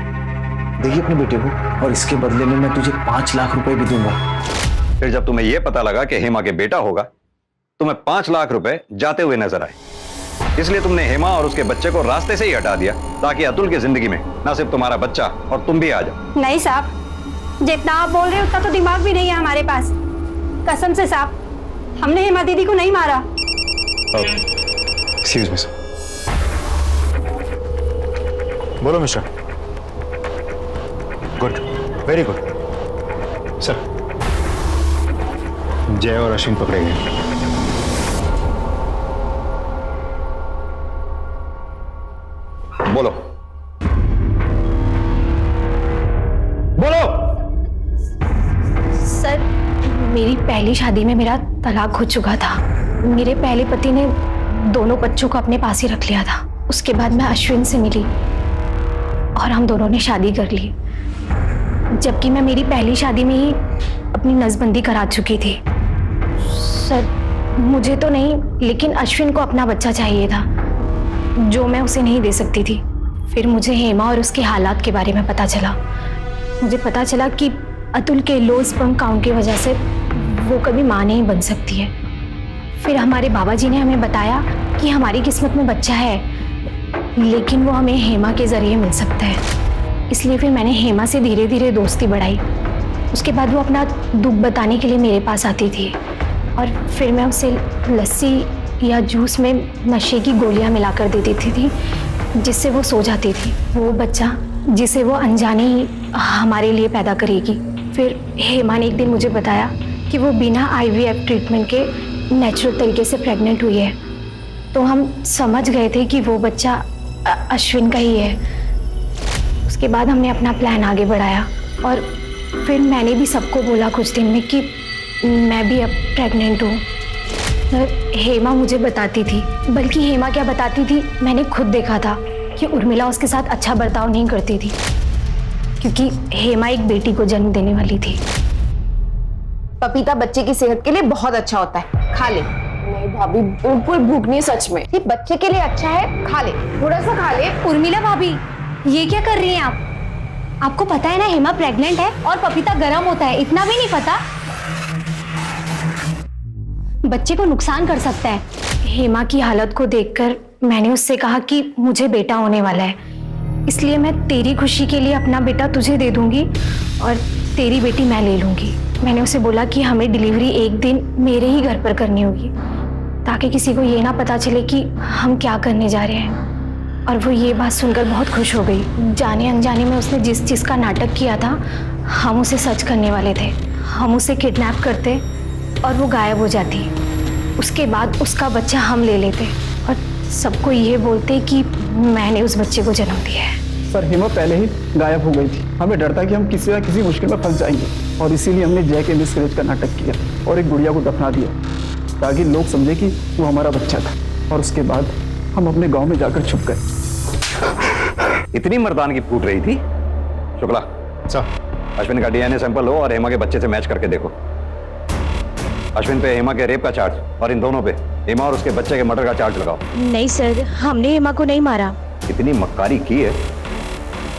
[SPEAKER 4] देगी अपने बेटे को? और इसके बदले में मैं तुझे 5 लाख रुपए भी दूंगा।
[SPEAKER 2] फिर जब तुम्हें यह पता लगा कि हेमा के बेटा होगा, तुम्हें 5 लाख रुपए जाते हुए नजर आए, इसलिए तुमने हेमा और उसके बच्चे को रास्ते से ही हटा दिया ताकि अतुल की जिंदगी में ना सिर्फ तुम्हारा बच्चा और तुम भी आ जाओ।
[SPEAKER 9] नहीं साहब, जितना आप बोल रहे हो उतना तो दिमाग भी नहीं है हमारे पास। कसम से साहब, हमने हेमा दीदी को नहीं मारा।
[SPEAKER 3] Excuse me sir. बोलो Mishra. Good, very good sir. Jay और अश्विन पकड़े गए।
[SPEAKER 2] बोलो बोलो।
[SPEAKER 9] सर, मेरी पहली शादी में मेरा तलाक हो चुका था। मेरे पहले पति ने दोनों बच्चों को अपने पास ही रख लिया था। उसके बाद मैं अश्विन से मिली और हम दोनों ने शादी कर ली, जबकि मैं मेरी पहली शादी में ही अपनी नसबंदी करा चुकी थी। सर, मुझे तो नहीं, लेकिन अश्विन को अपना बच्चा चाहिए था जो मैं उसे नहीं दे सकती थी। फिर मुझे हेमा और उसके हालात के बारे में पता चला। मुझे पता चला कि अतुल के लो स्पर्म काउंट की वजह से वो कभी मां नहीं बन सकती है। फिर हमारे बाबा जी ने हमें बताया कि हमारी किस्मत में बच्चा है, लेकिन वो हमें हेमा के जरिए मिल सकता है। इसलिए फिर मैंने हेमा से धीरे धीरे दोस्ती बढ़ाई। उसके बाद वो अपना दुख बताने के लिए मेरे पास आती थी और फिर मैं उसे लस्सी या जूस में नशे की गोलियां मिलाकर दे देती थी जिससे वो सो जाती थी। वो बच्चा जिसे वो अनजाने ही हमारे लिए पैदा करेगी। फिर हेमा ने एक दिन मुझे बताया कि वो बिना IVF ट्रीटमेंट के नेचुरल तरीके से प्रेग्नेंट हुई है। तो हम समझ गए थे कि वो बच्चा अश्विन का ही है। उसके बाद हमने अपना प्लान आगे बढ़ाया और फिर मैंने भी सबको बोला कुछ दिन में कि मैं भी अब प्रेग्नेंट हूँ। हेमा मुझे बताती थी, बल्कि हेमा क्या बताती थी, मैंने खुद देखा था कि उर्मिला उसके साथ अच्छा बर्ताव नहीं करती थी, क्योंकि हेमा एक बेटी को जन्म देने वाली थी।
[SPEAKER 7] पपीता बच्चे की सेहत के लिए बहुत अच्छा होता है, खा ले। नहीं भाभी, बिल्कुल भूख नहीं सच में। ये बच्चे के लिए अच्छा है, खा ले, थोड़ा सा खा ले।
[SPEAKER 9] उर्मिला भाभी, ये क्या कर रही हैं आप? आपको पता है ना हेमा प्रेग्नेंट है और पपीता गर्म होता है, इतना भी नहीं पता? बच्चे को नुकसान कर सकता है। हेमा की हालत को देखकर मैंने उससे कहा कि मुझे बेटा होने वाला है, इसलिए मैं तेरी खुशी के लिए अपना बेटा तुझे दे दूंगी और तेरी बेटी मैं ले लूंगी। मैंने उसे बोला कि हमें डिलीवरी एक दिन मेरे ही घर पर करनी होगी ताकि किसी को ये ना पता चले कि हम क्या करने जा रहे हैं। और वो ये बात सुनकर बहुत खुश हो गई। जाने अनजाने में उसने जिस चीज़ का नाटक किया था, हम उसे सच करने वाले थे। हम उसे किडनैप करते और वो गायब हो जाती। उसके बाद उसका बच्चा हम ले लेते और सबको ये बोलते कि मैंने उस बच्चे को जन्म दिया है।
[SPEAKER 13] सर हेमा पहले ही गायब हो गई थी। हमें डर था कि हम किसी ना किसी मुश्किल में फंस जाएंगे और इसीलिए हमने जय के मिसकैरेज का नाटक किया और एक गुड़िया को दफना दिया ताकि लोग समझे कि वो हमारा बच्चा था। और उसके बाद हम अपने गांव में जाकर छुप गए।
[SPEAKER 2] इतनी मर्दानगी फूट रही थी। शुक्ला, अश्विन का डीएनए सैंपल लो और हेमा के बच्चे से मैच करके देखो। अश्विन पे हेमा के रेप का चार्ज और इन दोनों पे हेमा और उसके बच्चे के मर्डर का चार्ज लगाओ।
[SPEAKER 9] नहीं सर, हमने हेमा को नहीं मारा।
[SPEAKER 2] इतनी मक्कारी की है,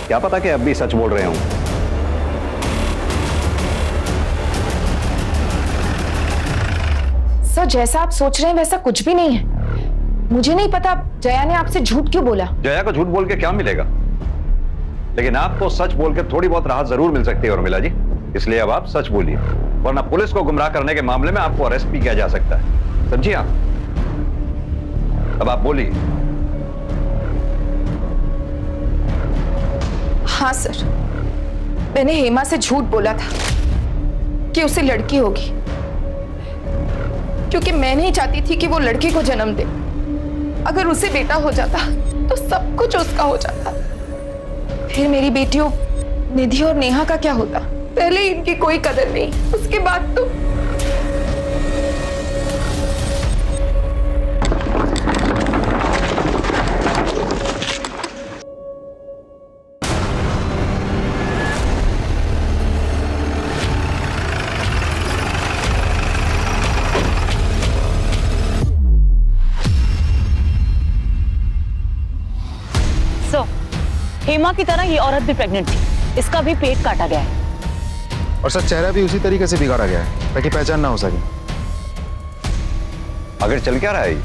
[SPEAKER 2] क्या पता कि अब भी सच बोल रहे हों।
[SPEAKER 7] सर जैसा आप सोच रहे हैं वैसा कुछ भी नहीं है। मुझे नहीं पता जया ने आपसे झूठ क्यों बोला।
[SPEAKER 2] जया को झूठ बोल के क्या मिलेगा, लेकिन आपको सच बोल के थोड़ी बहुत राहत जरूर मिल सकती है उर्मिला जी। इसलिए अब आप सच बोलिए, वरना पुलिस को गुमराह करने के मामले में आपको अरेस्ट भी किया जा सकता है। समझिए आप? अब आप बोलिए।
[SPEAKER 7] हाँ सर, मैंने हेमा से झूठ बोला था कि उसे लड़की होगी, क्योंकि मैं नहीं चाहती थी कि वो लड़की को जन्म दे। अगर उसे बेटा हो जाता तो सब कुछ उसका हो जाता। फिर मेरी बेटियों निधि और नेहा का क्या होता? पहले इनकी कोई कदर नहीं, उसके बाद तो
[SPEAKER 5] हेमा की तरह ये औरत भी प्रेग्नेंट थी। इसका भी पेट काटा गया है।
[SPEAKER 3] और सर चेहरा भी उसी तरीके से बिगाड़ा गया है ताकि पहचान ना हो सके।
[SPEAKER 2] अगर चल क्या रहा है ये?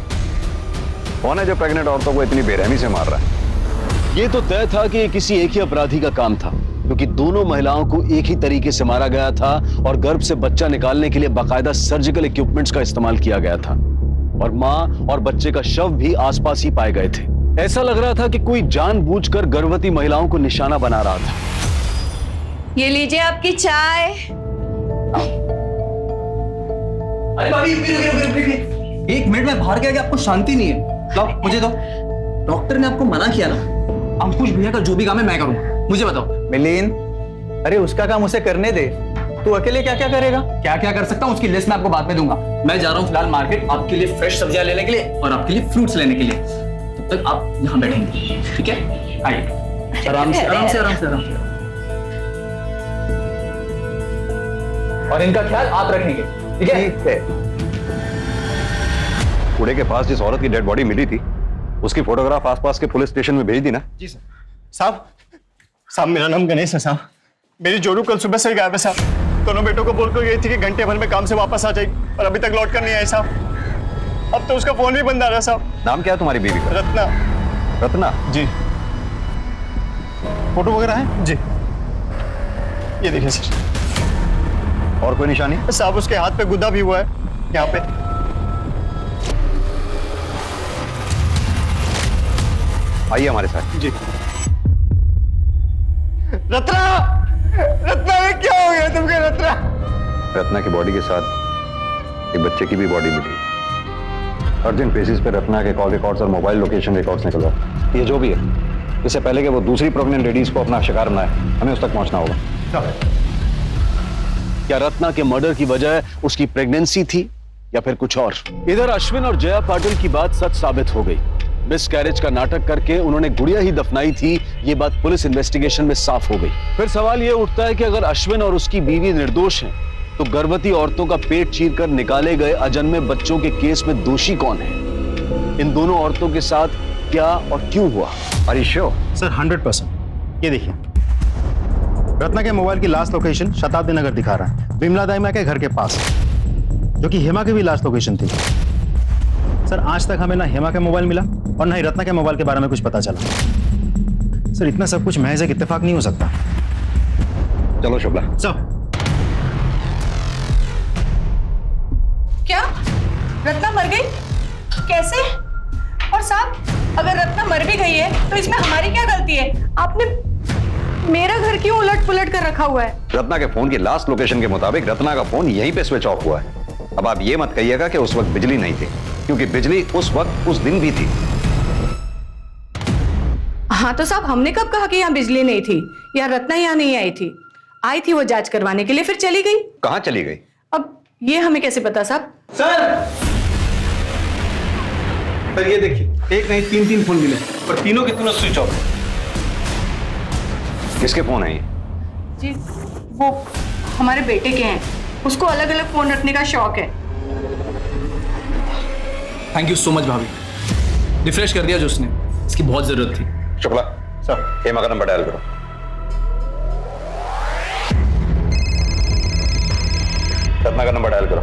[SPEAKER 2] कौन है जो प्रेग्नेंट औरतों को इतनी बेरहमी से मार रहा है?
[SPEAKER 1] ये तो तय था कि ये किसी एक ही अपराधी का काम था, क्योंकि दोनों महिलाओं को एक ही तरीके से मारा गया था और गर्भ से बच्चा निकालने के लिए बाकायदा सर्जिकल इक्विपमेंट्स का इस्तेमाल किया गया था। और मां और बच्चे का शव भी आसपास ही पाए गए थे। ऐसा लग रहा था कि कोई जानबूझकर गर्भवती महिलाओं को निशाना बना रहा था।
[SPEAKER 8] ये लीजिए आपकी चाय।
[SPEAKER 6] अरे भाभी, एक मिनट में बाहर गया कि आपको शांति नहीं है। लाओ मुझे दो। डॉक्टर ने आपको मना किया ना। अंकुश भैया का जो भी काम है मैं करूंगा। मुझे बताओ। मिलिन, अरे उसका काम उसे करने दे। तू अकेले क्या क्या करेगा? क्या क्या कर सकता हूँ उसकी लिस्ट मैं आपको बाद में दूंगा। मैं जा रहा हूँ फिलहाल मार्केट आपके लिए फ्रेश सब्जियां लेने के लिए और आपके लिए फ्रूट्स लेने के लिए। तब तक आप यहाँ बैठेंगे, ठीक है? आइए, आराम से आराम से आराम से आराम से। और इनका ख्याल आप रखेंगे, ठीक है?
[SPEAKER 2] ठीक है। कूड़े के पास जिस औरत की डेड बॉडी मिली थी, उसकी फोटोग्राफ आसपास के पुलिस स्टेशन में भेज दी ना?
[SPEAKER 3] जी सर। साहब मेरा नाम गणेश है साहब। मेरी जोरू कल सुबह से गायब है साहब। दोनों बेटों को बोलकर गई थी कि घंटे भर में काम से वापस आ जाएगी और अभी तक लौट कर नहीं आई साहब। अब तो उसका फोन भी बंद आ रहा है साहब।
[SPEAKER 2] नाम क्या है तुम्हारी बीवी का?
[SPEAKER 3] रत्ना।
[SPEAKER 2] रत्ना?
[SPEAKER 3] जी। फोटो वगैरह है? जी। ये देखिए सर।
[SPEAKER 2] और कोई निशानी?
[SPEAKER 3] साहब उसके हाथ पे गुद्दा भी हुआ है, यहाँ पे।
[SPEAKER 2] आइए हमारे साथ।
[SPEAKER 3] जी। रत्ना! रत्ना में क्या हो गया तुमके रत्ना?
[SPEAKER 2] रत्ना की बॉडी के साथ एक बच्चे की भी बॉडी मिली। अर्जेंट बेसिस पे रत्ना के कॉल रिकॉर्ड्स और मोबाइल लोकेशन रिकॉर्ड्स निकलवाओ। ये जो भी है, इससे पहले कि वो दूसरी प्रेग्नेंट लेडीज को अपना शिकार बनाए, हमें उस तक पहुंचना होगा।
[SPEAKER 1] क्या रत्ना के मर्डर की वजह उसकी प्रेगनेंसी थी या फिर कुछ और? इधर अश्विन और जया पाटिल की बात सच साबित हो गई। मिसकैरेज का नाटक करके उन्होंने गुड़िया ही दफनाई थी, ये बात पुलिस इन्वेस्टिगेशन में साफ हो गई। फिर सवाल ये उठता है कि अगर अश्विन और उसकी बीवी निर्दोष हैं, तो गर्भवती औरतों का पेट चीरकर निकाले गए अजन्मे बच्चों के केस में दोषी कौन है? इन दोनों औरतों के साथ क्या और क्यों हुआ?
[SPEAKER 2] Are you sure?
[SPEAKER 3] सर 100%। ये देखिए, रत्ना के मोबाइल की लास्ट लोकेशन शताब्दी नगर दिखा रहा है, विमला दाइमा के घर के पास, जो कि हेमा की भी लास्ट लोकेशन थी। सर आज तक हमें ना हेमा का मोबाइल मिला और ना ही रत्ना के मोबाइल के बारे में कुछ पता चला। सर इतना सब कुछ महज एक इत्तेफाक नहीं हो सकता।
[SPEAKER 2] चलो शुक्ला।
[SPEAKER 3] सर
[SPEAKER 8] क्या रत्ना मर गई? कैसे? और साहब, अगर रत्ना मर भी गई है तो इसमें हमारी क्या गलती है? आपने मेरा घर क्यों उलट पुलट कर रखा हुआ है?
[SPEAKER 2] रत्ना के फोन की लास्ट लोकेशन के मुताबिक रत्ना का फोन यहीं पे स्विच ऑफ हुआ है। अब आप ये मत कहिएगा कि उस वक्त बिजली नहीं थी, क्योंकि बिजली उस वक्त उस दिन भी थी।
[SPEAKER 8] हाँ तो साहब, हमने कब कहा कि यहाँ बिजली नहीं थी या रत्ना यहाँ नहीं आई थी? आई थी वो जांच करवाने के लिए, फिर चली गई।
[SPEAKER 2] कहाँ चली गई?
[SPEAKER 8] अब ये हमें कैसे पता साहब?
[SPEAKER 6] सर ये देखिए, एक नहीं तीन फोन मिले और तीनों के तीनों स्विच ऑफ।
[SPEAKER 2] किसके फोन है ये?
[SPEAKER 8] जी वो हमारे बेटे के हैं, उसको अलग अलग फोन रखने का शौक है।
[SPEAKER 6] थैंक यू सो मच भाभी, रिफ्रेश कर दिया जो उसने, इसकी बहुत जरूरत थी।
[SPEAKER 2] शुक्ला सर, हेमा का नंबर डायल करो। रत्ना का नंबर डायल करो।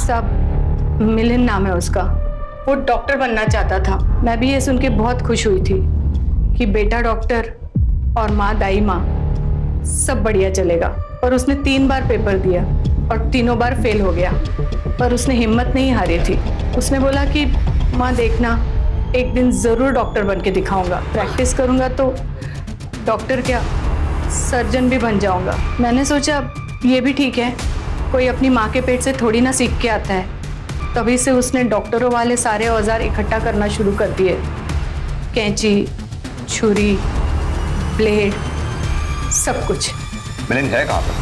[SPEAKER 8] सब मिलन नाम है उसका, वो डॉक्टर बनना चाहता था। मैं भी ये सुन के बहुत खुश हुई थी कि बेटा डॉक्टर और माँ दाई माँ, सब बढ़िया चलेगा। पर उसने 3 बार पेपर दिया और तीनों बार फेल हो गया, पर उसने हिम्मत नहीं हारी थी। उसने बोला कि माँ देखना, एक दिन जरूर डॉक्टर बन के दिखाऊंगा, प्रैक्टिस करूंगा तो डॉक्टर क्या सर्जन भी बन जाऊंगा। मैंने सोचा ये भी ठीक है, कोई अपनी माँ के पेट से थोड़ी ना सीख के आता है। तभी से उसने डॉक्टरों वाले सारे औजार इकट्ठा करना शुरू कर दिए, कैंची, छुरी, ब्लेड, सब कुछ।
[SPEAKER 2] मिलन है कहाँ पर?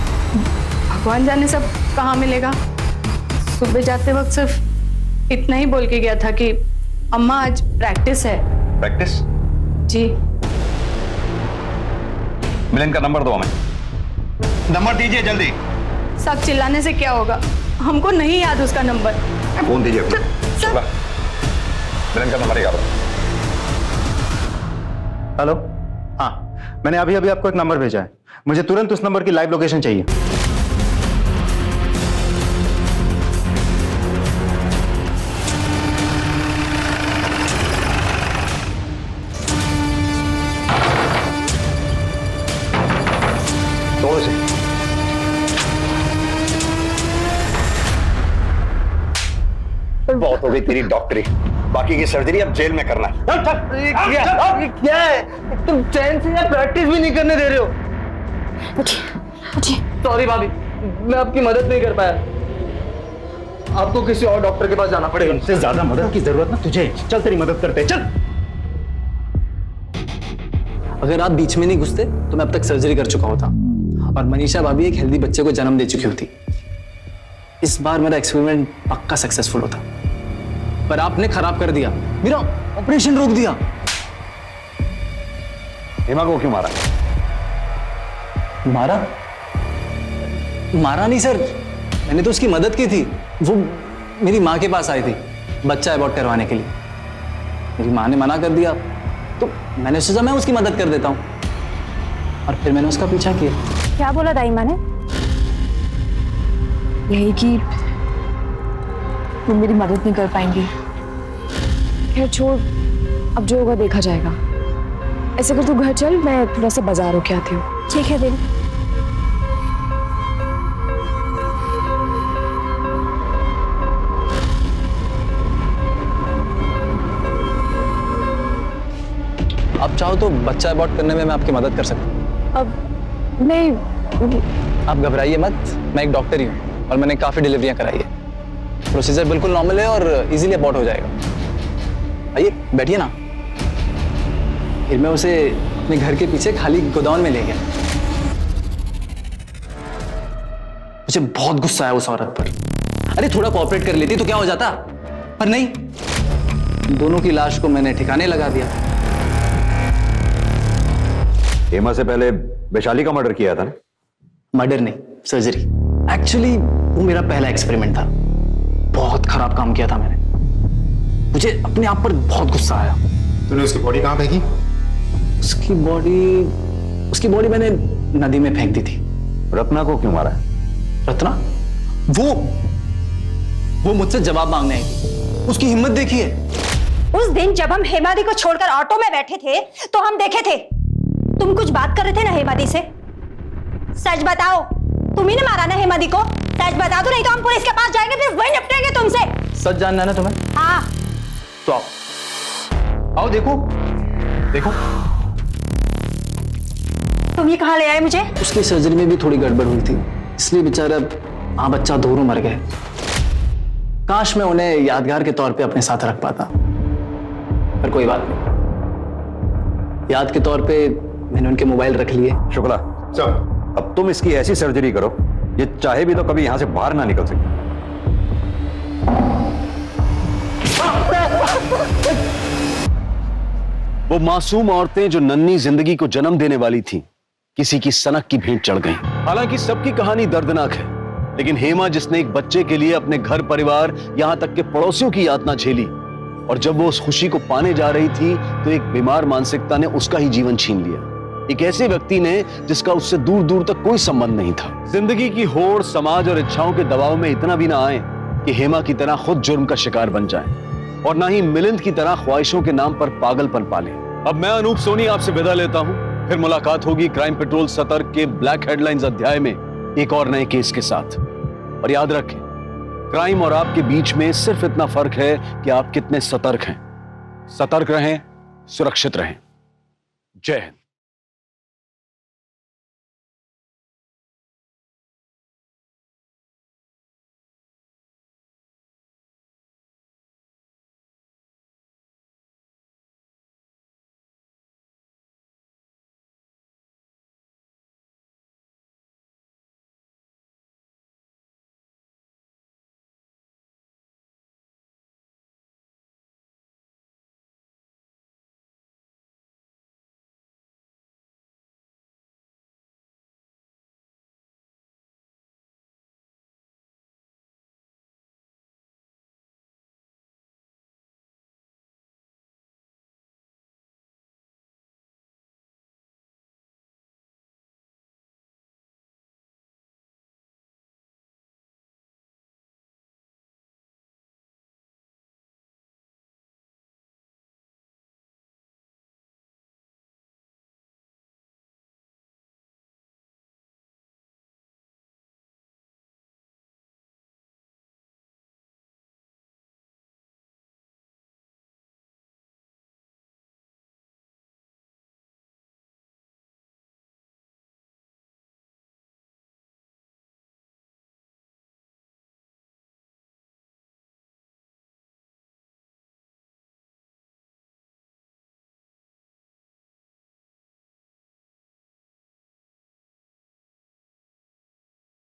[SPEAKER 8] भगवान जाने सब कहाँ मिलेगा। सुबह जाते वक्त सिर्फ इतना ही बोल के गया था कि अम्मा आज प्रैक्टिस है।
[SPEAKER 2] प्रैक्टिस?
[SPEAKER 8] जी।
[SPEAKER 2] मिलन का नंबर दो हमें। नंबर दीजिए जल्दी।
[SPEAKER 8] सब चिल्लाने से क्या होगा, हमको नहीं याद उसका नंबर।
[SPEAKER 2] फोन दीजिए। शुक्ला, मिलन का नंबर याद।
[SPEAKER 3] हेलो, हाँ मैंने अभी अभी आपको एक नंबर भेजा है, मुझे तुरंत उस नंबर की लाइव लोकेशन चाहिए।
[SPEAKER 2] थोड़े से बहुत हो गई तेरी डॉक्टरी, बाकी की सर्जरी अब जेल में करना है।
[SPEAKER 6] क्या है, तुम चैन से या प्रैक्टिस भी नहीं करने दे रहे हो। सॉरी भाभी, मैं आपकी मदद नहीं कर पाया, आपको किसी और डॉक्टर के पास जाना पड़ेगा।
[SPEAKER 3] इनसे ज्यादा मदद की जरूरत ना तुझे, चल तेरी मदद करते हैं, चल।
[SPEAKER 11] अगर आप बीच में नहीं घुसते तो मैं अब तक सर्जरी कर चुका होता और मनीषा भाभी एक हेल्दी बच्चे को जन्म दे चुकी होती। इस बार मेरा एक्सपेरिमेंट पक्का सक्सेसफुल होता, पर आपने खराब कर दिया, मेरा ऑपरेशन रोक दिया।
[SPEAKER 2] हेमा को क्यों मारा?
[SPEAKER 11] मारा? मारा नहीं सर, मैंने तो उसकी मदद की थी। वो मेरी माँ के पास आई थी बच्चा अबॉर्ट करवाने के लिए, मेरी माँ ने मना कर दिया, तो मैंने सोचा मैं उसकी मदद कर देता हूँ और फिर मैंने उसका पीछा किया।
[SPEAKER 5] क्या बोला दाई माँ ने? यही कि तुम मेरी मदद नहीं कर पाएंगी। खैर छोड़, अब जो होगा देखा जाएगा। ऐसे कर तू घर चल, मैं थोड़ा सा बाजार होके आती हूँ। ठीक है देवी।
[SPEAKER 11] आप चाहो तो बच्चा अबॉर्ट करने में मैं आपकी मदद कर सकता हूँ।
[SPEAKER 5] अब नहीं,
[SPEAKER 11] आप घबराइए मत, मैं एक डॉक्टर ही हूँ और मैंने काफ़ी डिलीवरियाँ कराई है। प्रोसीजर बिल्कुल नॉर्मल है और इजीली अबॉर्ट हो जाएगा। आइए बैठिए ना। फिर मैं उसे अपने घर के पीछे खाली गोदाम में ले गया। मुझे बहुत गुस्सा आया उस औरत पर। अरे थोड़ा कोऑपरेट कर लेती तो क्या हो जाता, पर नहीं, दोनों की लाश को मैंने ठिकाने लगा दिया।
[SPEAKER 2] हेमा से पहले वैशाली का मर्डर किया था ना?
[SPEAKER 11] मर्डर नहीं, सर्जरी। एक्चुअली वो मेरा पहला एक्सपेरिमेंट था, बहुत खराब काम किया था मैंने। मुझे अपने आप पर बहुत गुस्सा आया।
[SPEAKER 3] तूने उसकी बॉडी कहाँ फेंकी?
[SPEAKER 11] उसकी बॉडी मैंने नदी में फेंक दी थी।
[SPEAKER 2] रत्ना को क्यों मारा?
[SPEAKER 11] रत्ना? वो मुझसे जवाब मांगने आई थी। उसकी हिम्मत देखिए,
[SPEAKER 9] उस दिन जब हम हेमादी को छोड़कर ऑटो में बैठे थे तो हम देखे थे तुम कुछ बात कर रहे थे ना हेमादी से। सच बताओ, तुम ही ने मारा ना हेमादी को? सच बता दो, नहीं तो हम पुलिस के पास जाएंगे, फिर वही निपटेंगे तुमसे।
[SPEAKER 12] सच जानना है ना तुम्हें?
[SPEAKER 9] हाँ।
[SPEAKER 12] तो आओ देखो देखो।
[SPEAKER 9] तुम ये कहाँ ले आए मुझे?
[SPEAKER 13] उसकी सर्जरी में भी थोड़ी गड़बड़ हुई थी, इसलिए बेचारा माँ बच्चा दोनों मर गए। काश मैं उन्हें यादगार के तौर पे अपने साथ रख पाता, पर कोई बात नहीं। याद के तौर पे मैंने उनके मोबाइल रख लिए।
[SPEAKER 2] शुक्ला सर, अब तुम इसकी ऐसी सर्जरी करो ये चाहे भी तो कभी यहां से बाहर ना निकल सके।
[SPEAKER 1] वो मासूम औरतें जो नन्ही जिंदगी को जन्म देने वाली थीं, किसी की सनक की भेंट चढ़ गईं। हालांकि सबकी कहानी दर्दनाक है, लेकिन हेमा जिसने एक बच्चे के लिए अपने घर परिवार यहां तक के पड़ोसियों की यातना झेली, और जब वो उस खुशी को पाने जा रही थी तो एक बीमार मानसिकता ने उसका ही जीवन छीन लिया। एक ऐसे व्यक्ति ने जिसका उससे दूर दूर तक कोई संबंध नहीं था। जिंदगी की होड़, समाज और इच्छाओं के दबाव में इतना भी ना आए कि हेमा की तरह खुद जुर्म का शिकार बन जाए, और ना ही मिलिंद की तरह ख्वाहिशों के नाम पर पागलपन पाले। अब मैं अनूप सोनी आपसे विदा लेता हूं। फिर मुलाकात होगी क्राइम पेट्रोल सतर्क के ब्लैक हेडलाइंस अध्याय में एक और नए केस के साथ। और याद रखें, क्राइम और आपके बीच में सिर्फ इतना फर्क है कि आप कितने सतर्क हैं। सतर्क रहें, सुरक्षित रहें। जय हिंद।